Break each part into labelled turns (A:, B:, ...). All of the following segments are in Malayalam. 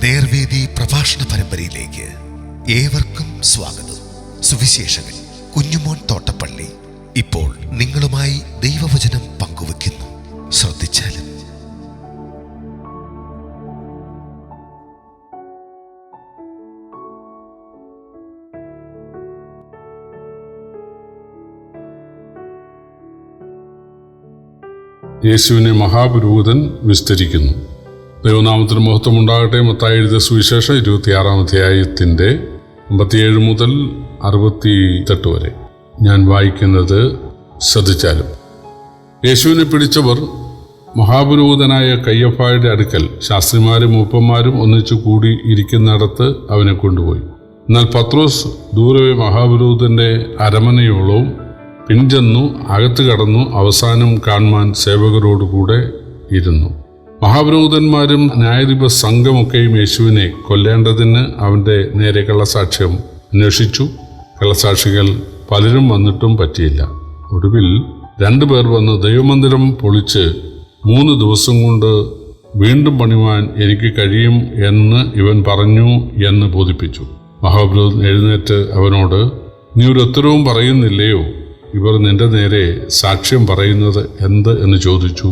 A: നേർവേദി പ്രഭാഷണ പരമ്പരയിലേക്ക് ഏവർക്കും സ്വാഗതം. സുവിശേഷകൻ കുഞ്ഞുമോൻ തോട്ടപ്പള്ളി ഇപ്പോൾ നിങ്ങളുമായി ദൈവവചനം പങ്കുവെക്കുന്നു. ശ്രദ്ധിച്ചാലും.
B: യേശുവിനെ മഹാപുരോഹിതൻ വിസ്തരിക്കുന്നു. ദൈവനാമത്തിന് മഹത്വമുണ്ടാകട്ടെ. മത്തായി എഴുതിയ സുവിശേഷം 26-ാം അധ്യായത്തിൻ്റെ 57 മുതൽ 68 വരെ ഞാൻ വായിക്കുന്നത് ശ്രദ്ധിച്ചാലും. യേശുവിനെ പിടിച്ചവർ മഹാപുരോഹിതനായ കയ്യഫായുടെ അടുക്കൽ ശാസ്ത്രിമാരും മൂപ്പന്മാരും ഒന്നിച്ചു കൂടി ഇരിക്കുന്നിടത്ത് അവനെ കൊണ്ടുപോയി. എന്നാൽ പത്രോസ് ദൂരവേ മഹാപുരോഹിതൻ്റെ അരമനയോളവും പിൻചെന്നു അകത്ത് കടന്നു അവസാനം കാണുവാൻ സേവകരോടുകൂടെ ഇരുന്നു. മഹാപുരോഹിതന്മാരും ന്യായാധിപ സംഘമൊക്കെയും യേശുവിനെ കൊല്ലേണ്ടതിന് അവൻ്റെ നേരെ കള്ളസാക്ഷ്യം അന്വേഷിച്ചു. കള്ളസാക്ഷികൾ പലരും വന്നിട്ടും പറ്റിയില്ല. ഒടുവിൽ 2 പേർ വന്ന് ദൈവമന്ദിരം പൊളിച്ച് 3 ദിവസം കൊണ്ട് വീണ്ടും പണിയുവാൻ എനിക്ക് കഴിയും എന്ന് ഇവൻ പറഞ്ഞു എന്ന് ബോധിപ്പിച്ചു. മഹാപുരോഹിതൻ എഴുന്നേറ്റ് അവനോട്, നീ ഒരു ഉത്തരവും പറയുന്നില്ലയോ? ഇവർ നിന്റെ നേരെ സാക്ഷ്യം പറയുന്നത് എന്ത് എന്ന് ചോദിച്ചു.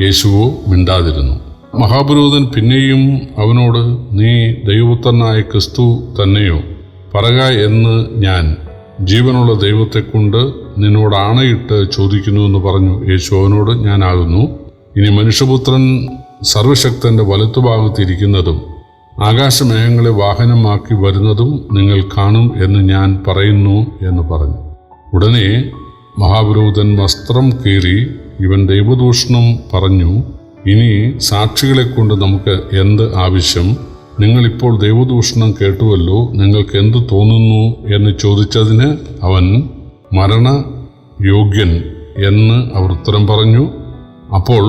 B: യേശുവോ മിണ്ടാതിരുന്നു. മഹാപുരോഹിതൻ പിന്നെയും അവനോട്, നീ ദൈവപുത്രനായ ക്രിസ്തു തന്നെയോ? പറക എന്ന് ഞാൻ ജീവനുള്ള ദൈവത്തെക്കൊണ്ട് നിന്നോട് ആണയിട്ട് ചോദിക്കുന്നു എന്ന് പറഞ്ഞു. യേശു അവനോട്, ഞാനാകുന്നു. ഇനി മനുഷ്യപുത്രൻ സർവശക്തന്റെ വലത്തുഭാഗത്തിരിക്കുന്നതും ആകാശമേഘങ്ങളെ വാഹനമാക്കി വരുന്നതും നിങ്ങൾ കാണും എന്ന് ഞാൻ പറയുന്നു എന്ന് പറഞ്ഞു. ഉടനെ മഹാപുരോഹിതൻ വസ്ത്രം കീറി ഇവൻ ദൈവദൂഷണം പറഞ്ഞു. ഇനി സാക്ഷികളെ കൊണ്ട് നമുക്ക് എന്ത് ആവശ്യം? നിങ്ങളിപ്പോൾ ദൈവദൂഷണം കേട്ടുവല്ലോ, നിങ്ങൾക്ക് എന്ത് തോന്നുന്നു എന്ന് ചോദിച്ചതിന് അവൻ മരണയോഗ്യൻ എന്ന് അവർ ഉത്തരം പറഞ്ഞു. അപ്പോൾ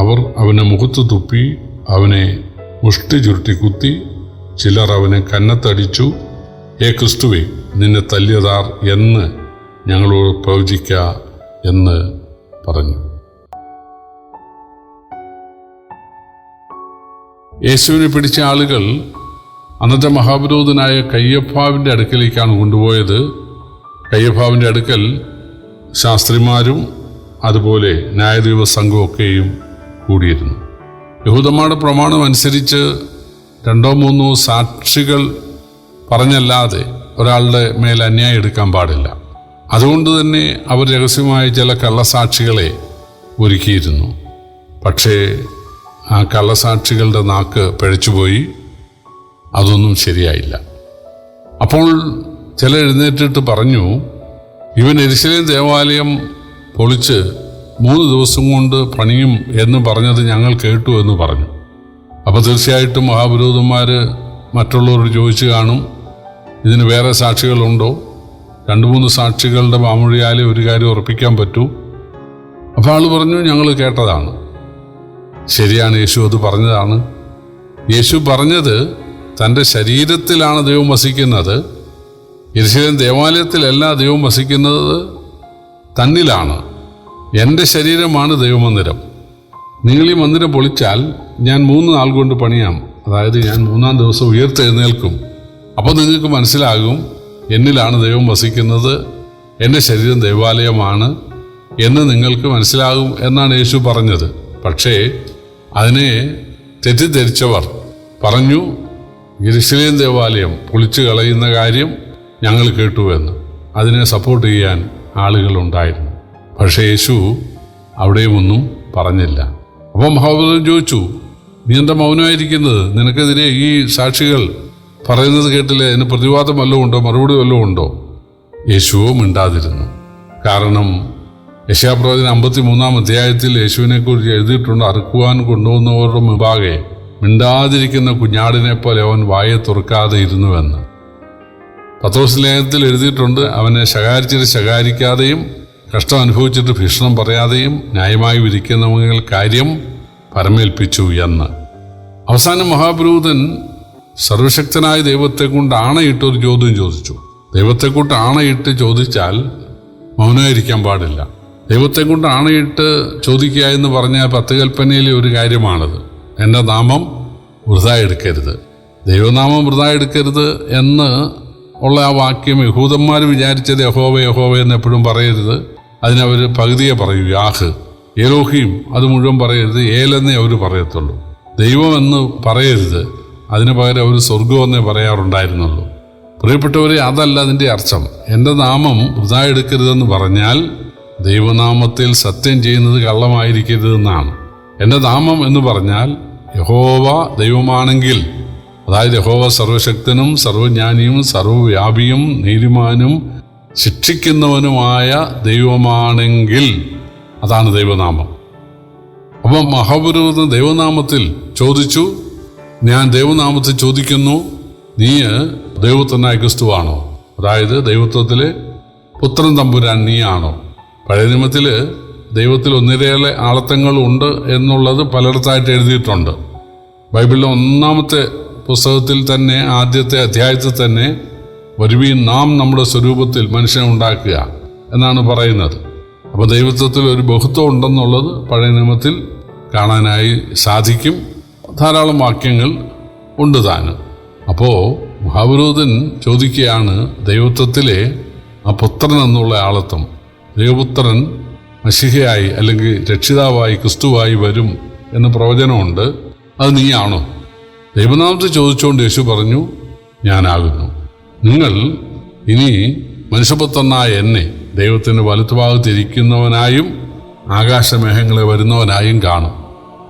B: അവർ അവനെ മുഖത്ത് തുപ്പി അവനെ മുഷ്ടി ചുരുട്ടി കുത്തി. ചിലർ അവനെ കന്നത്തടിച്ചു. ഏ ക്രിസ്തുവേ, നിന്നെ തല്ലിയതാർ എന്ന് ഞങ്ങളോട് പ്രവചിക്ക എന്ന് പറഞ്ഞു. യേശുവിനെ പിടിച്ച ആളുകൾ അന്നത്തെ മഹാപുരോഹിതനായ കയ്യഫാവിൻ്റെ അടുക്കലേക്കാണ് കൊണ്ടുപോയത്. കയ്യഫാവിൻ്റെ അടുക്കൽ ശാസ്ത്രിമാരും അതുപോലെ ന്യായാധിപ സംഘമൊക്കെയും കൂടിയിരുന്നു. യഹൂദന്മാരുടെ പ്രമാണം അനുസരിച്ച് 2-3 സാക്ഷികൾ പറഞ്ഞല്ലാതെ ഒരാളുടെ മേൽ അന്യായം എടുക്കാൻ പാടില്ല. അതുകൊണ്ട് തന്നെ അവർ രഹസ്യമായ ചില കള്ളസാക്ഷികളെ ഒരുക്കിയിരുന്നു. പക്ഷേ ആ കള്ളസാക്ഷികളുടെ നാക്ക് പിഴച്ചുപോയി. അതൊന്നും ശരിയായില്ല. അപ്പോൾ ചിലർ എഴുന്നേറ്റിട്ട് പറഞ്ഞു, ഇവൻ യെരൂശലേം ദേവാലയം പൊളിച്ച് 3 ദിവസം കൊണ്ട് പണിയും എന്ന് പറഞ്ഞത് ഞങ്ങൾ കേട്ടു എന്ന് പറഞ്ഞു. അപ്പോൾ തീർച്ചയായിട്ടും മഹാപുരോഹിതന്മാർ മറ്റുള്ളവരോട് ചോദിച്ചു കാണും, ഇതിന് വേറെ സാക്ഷികളുണ്ടോ? 2-3 സാക്ഷികളുടെ വാമൊഴിയാലേ ഒരു കാര്യം ഉറപ്പിക്കാൻ പറ്റൂ. അപ്പോൾ ആൾ പറഞ്ഞു, ഞങ്ങൾ കേട്ടതാണ്. ശരിയാണ്, യേശു അത് പറഞ്ഞതാണ്. യേശു പറഞ്ഞത് തൻ്റെ ശരീരത്തിലാണ് ദൈവം വസിക്കുന്നത്. യെരൂശലേം ദേവാലയത്തിലല്ല ദൈവം വസിക്കുന്നത്, തന്നിലാണ്. എൻ്റെ ശരീരമാണ് ദൈവമന്ദിരം. നിങ്ങൾ ഈ മന്ദിരം പൊളിച്ചാൽ ഞാൻ 3 നാൾ കൊണ്ട് പണിയാം, അതായത് ഞാൻ 3-ാം ദിവസം ഉയർത്തെഴുന്നേൽക്കും. അപ്പോൾ നിങ്ങൾക്ക് മനസ്സിലാകും എന്നിലാണ് ദൈവം വസിക്കുന്നത്, എൻ്റെ ശരീരം ദൈവാലയമാണ് എന്ന് നിങ്ങൾക്ക് മനസ്സിലാകും എന്നാണ് യേശു പറഞ്ഞത്. പക്ഷേ അതിനെ തെറ്റിദ്ധരിച്ചവർ പറഞ്ഞു, യെരൂശലേം ദേവാലയം പൊളിച്ചു കളയുന്ന കാര്യം ഞങ്ങൾ കേട്ടുവെന്ന്. അതിനെ സപ്പോർട്ട് ചെയ്യാൻ ആളുകളുണ്ടായിരുന്നു. പക്ഷേ യേശു അവിടെയും ഒന്നും പറഞ്ഞില്ല. അപ്പോൾ മഹാപുരോഹിതൻ ചോദിച്ചു, നീ എന്താ മൗനമായിരിക്കുന്നത്? നിനക്കെതിരെ ഈ സാക്ഷികൾ പറയുന്നത് കേട്ടില്ലേ? അതിന് പ്രതിവാദം വല്ലതും ഉണ്ടോ? മറുപടി വല്ലതും ഉണ്ടോ? യേശുവോ മിണ്ടാതിരുന്നു. കാരണം യെശയ്യാപ്രവചനം 53-ാം അധ്യായത്തിൽ യേശുവിനെക്കുറിച്ച് എഴുതിയിട്ടുണ്ട്, അറുക്കുവാൻ കൊണ്ടുവന്നവരുടെ മുമ്പാകെ മിണ്ടാതിരിക്കുന്ന കുഞ്ഞാടിനെ പോലെ അവൻ വായെ തുറക്കാതെ ഇരുന്നുവെന്ന്. പത്രോസ് ലേഖനത്തിൽ എഴുതിയിട്ടുണ്ട്, അവനെ ശകാരിച്ചിട്ട് ശകാരിക്കാതെയും കഷ്ടം അനുഭവിച്ചിട്ട് ഭീഷണം പറയാതെയും ന്യായമായി വിധിക്കുന്നവങ്ങൾ കാര്യം പരമേൽപ്പിച്ചു എന്ന്. അവസാനം മഹാപുരോഹിതൻ സർവശക്തനായ ദൈവത്തെ കൊണ്ട് ആണയിട്ടൊരു ചോദ്യം ചോദിച്ചു. ദൈവത്തെ കൊണ്ട് ആണയിട്ട് ചോദിച്ചാൽ മൗനമായിരിക്കാൻ പാടില്ല. ദൈവത്തെ കൊണ്ട് ആണയിട്ട് ചോദിക്കുക എന്ന് പറഞ്ഞാൽ 10 കൽപ്പനയിലെ ഒരു കാര്യമാണത്. എൻ്റെ നാമം വൃഥ എടുക്കരുത്. ദൈവനാമം വൃഥ എടുക്കരുത് എന്ന് ഉള്ള ആ വാക്യം യഹൂദന്മാർ വിചാരിച്ചത് യഹോവ യഹോവ എന്ന് എപ്പോഴും പറയരുത്. അതിനവർ പകുതിയെ പറയൂ, യാഹ്. എലോഹീം അത് മുഴുവൻ പറയരുത്, ഏലെന്നേ അവർ പറയത്തുള്ളൂ. ദൈവമെന്ന് പറയരുത്, അതിന് പകരം അവർ സ്വർഗമെന്നേ പറയാറുണ്ടായിരുന്നുള്ളൂ. പ്രിയപ്പെട്ടവരെ, അതല്ല അതിൻ്റെ അർത്ഥം. എൻ്റെ നാമം വൃഥ എടുക്കരുതെന്ന് പറഞ്ഞാൽ ദൈവനാമത്തിൽ സത്യം ചെയ്യുന്നത് കള്ളമായിരിക്കരുതെന്നാണ്. എൻ്റെ നാമം എന്ന് പറഞ്ഞാൽ യഹോവ ദൈവമാണെങ്കിൽ, അതായത് യഹോവ സർവശക്തനും സർവജ്ഞാനിയും സർവവ്യാപിയും നീതിമാനും ശിക്ഷിക്കുന്നവനുമായ ദൈവമാണെങ്കിൽ അതാണ് ദൈവനാമം. അപ്പം മഹാപുരോഹിതൻ ദൈവനാമത്തിൽ ചോദിച്ചു, ഞാൻ ദൈവനാമത്തിൽ ചോദിക്കുന്നു, നീ ദൈവത്തിനായ ക്രിസ്തുവാണോ? അതായത് ദൈവത്വത്തിലെ പുത്രൻ തമ്പുരാൻ നീയാണോ? പഴയ നിയമത്തിൽ ദൈവത്തിൽ ഒന്നിലേറെ ആളത്വങ്ങളുണ്ട് എന്നുള്ളത് പലയിടത്തായിട്ട് എഴുതിയിട്ടുണ്ട്. ബൈബിളിലെ 1-ാമത്തെ പുസ്തകത്തിൽ തന്നെ, ആദ്യത്തെ അധ്യായത്തിൽ തന്നെ, വരുവീൻ നാം നമ്മുടെ സ്വരൂപത്തിൽ മനുഷ്യനെ ഉണ്ടാക്കുക എന്നാണ് പറയുന്നത്. അപ്പോൾ ദൈവത്വത്തിൽ ഒരു ബഹുത്വം ഉണ്ടെന്നുള്ളത് പഴയ നിയമത്തിൽ കാണാനായി സാധിക്കും. ധാരാളം വാക്യങ്ങൾ ഉണ്ട് താനും. അപ്പോൾ മഹാപുരോഹിതൻ ചോദിക്കുകയാണ്, ദൈവത്വത്തിലെ ആ പുത്രൻ എന്നുള്ള ആളത്വം, ദൈവപുത്രൻ മശിഹയായി അല്ലെങ്കിൽ രക്ഷിതാവായി ക്രിസ്തുവായി വരും എന്ന പ്രവചനമുണ്ട്, അത് നീയാണോ? ദൈവനാമത്തെ ചോദിച്ചുകൊണ്ട് യേശു പറഞ്ഞു, ഞാനാകുന്നു. നിങ്ങൾ ഇനി മനുഷ്യപുത്രനായ എന്നെ ദൈവത്തിൻ്റെ വലത്തുഭാഗത്തിരിക്കുന്നവനായും ആകാശമേഘങ്ങളെ വരുന്നവനായും കാണും.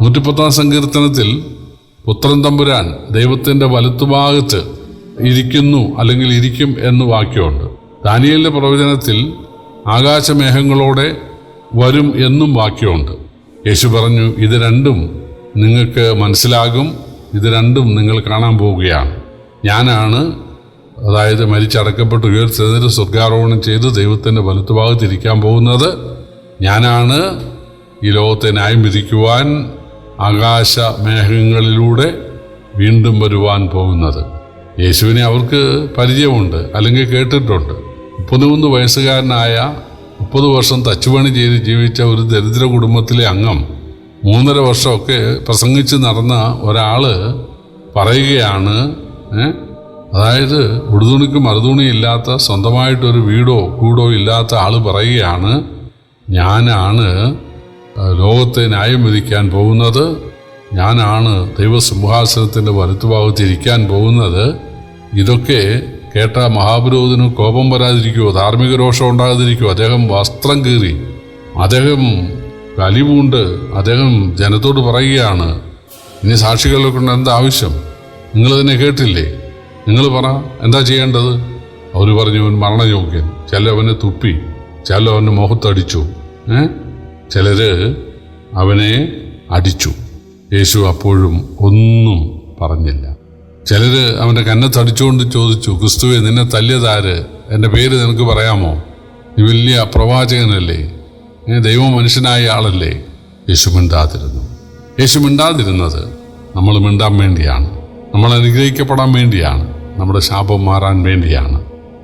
B: 110-ാം സങ്കീർത്തനത്തിൽ പുത്രൻ തമ്പുരാൻ ദൈവത്തിൻ്റെ വലത്തുഭാഗത്ത് ഇരിക്കുന്നു അല്ലെങ്കിൽ ഇരിക്കും എന്ന് വാക്യമുണ്ട്. ദാനിയേലിന്റെ പ്രവചനത്തിൽ ആകാശമേഘങ്ങളോടെ വരും എന്നും വാക്യമുണ്ട്. യേശു പറഞ്ഞു, ഇത് രണ്ടും നിങ്ങൾക്ക് മനസ്സിലാകും, ഇത് രണ്ടും നിങ്ങൾ കാണാൻ പോവുകയാണ്. ഞാനാണ്, അതായത് മരിച്ചടക്കപ്പെട്ട് ഉയർത്തെഴുന്നേറ്റ് സ്വർഗാരോഹണം ചെയ്ത് ദൈവത്തിൻ്റെ വലത്തുഭാഗത്തിരിക്കാൻ പോകുന്നത്. ഞാനാണ് ഈ ലോകത്തെ ന്യായം വിധിക്കുവാൻ ആകാശമേഘങ്ങളിലൂടെ വീണ്ടും വരുവാൻ പോകുന്നത്. യേശുവിനെ അവർക്ക് പരിചയമുണ്ട്, അല്ലെങ്കിൽ കേട്ടിട്ടുണ്ട്. 33 വയസ്സുകാരനായ 30 വർഷം തച്ചുപണി ചെയ്ത് ജീവിച്ച ഒരു ദരിദ്ര കുടുംബത്തിലെ അംഗം 3.5 വർഷമൊക്കെ പ്രസംഗിച്ച് നടന്ന ഒരാൾ പറയുകയാണ്, അതായത് ഉടുതുണിക്ക് മറുതുണി ഇല്ലാത്ത, സ്വന്തമായിട്ടൊരു വീടോ കൂടോ ഇല്ലാത്ത ആൾ പറയുകയാണ്, ഞാനാണ് ലോകത്തെ ന്യായം വിധിക്കാൻ പോകുന്നത്, ഞാനാണ് ദൈവസിംഹാസനത്തിൻ്റെ വലത്തുഭാഗത്തിരിക്കാൻ പോകുന്നത്. ഇതൊക്കെ കേട്ട മഹാപുരോഹിതന് കോപം വരാതിരിക്കുമോ, ധാർമ്മിക രോഷം ഉണ്ടാകാതിരിക്കുമോ? അദ്ദേഹം വസ്ത്രം കീറി, അദ്ദേഹം കലിപൂണ്ട്, അദ്ദേഹം ജനത്തോട് പറയുകയാണ്, ഇനി സാക്ഷികളെ കൊണ്ട് എന്താ ആവശ്യം? നിങ്ങൾ തന്നെ കേട്ടില്ലേ, നിങ്ങൾ പറ, എന്താ ചെയ്യേണ്ടത്? അവർ പറഞ്ഞു, അവൻ മരണയോഗ്യൻ. ചിലവനെ തുപ്പി, ചിലവൻ്റെ മുഖത്തടിച്ചു, ചിലർ അവനെ അടിച്ചു. യേശു അപ്പോഴും ഒന്നും പറഞ്ഞില്ല. ചിലർ അവൻ്റെ കന്നത്തടിച്ചുകൊണ്ട് ചോദിച്ചു, ക്രിസ്തുവേ, നിന്നെ തല്ലിയതാര്? എൻ്റെ പേര് നിനക്ക് പറയാമോ? നീ വലിയ പ്രവാചകനല്ലേ, ദൈവം മനുഷ്യനായ ആളല്ലേ? യേശു മിണ്ടാതിരുന്നു. യേശു മിണ്ടാതിരുന്നത് നമ്മൾ മിണ്ടാൻ വേണ്ടിയാണ്, നമ്മൾ അനുഗ്രഹിക്കപ്പെടാൻ വേണ്ടിയാണ്, നമ്മുടെ ശാപം മാറാൻ വേണ്ടിയാണ്.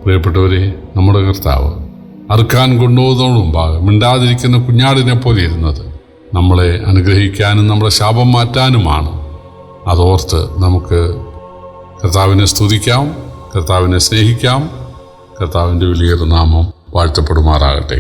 B: പ്രിയപ്പെട്ടവരെ, നമ്മുടെ കർത്താവ് അറുക്കാൻ കൊണ്ടുപോകുന്നതിന് മുമ്പാകെ മിണ്ടാതിരിക്കുന്ന കുഞ്ഞാടിനെ പോലെ ഇരുന്നത് നമ്മളെ അനുഗ്രഹിക്കാനും നമ്മുടെ ശാപം മാറ്റാനുമാണ്. അതോർത്ത് നമുക്ക് കർത്താവിനെ സ്തുതിക്കാം, കർത്താവിനെ സ്നേഹിക്കാം. കർത്താവിൻ്റെ വലിയൊരു നാമം വാഴ്ത്തപ്പെടുമാറാകട്ടെ.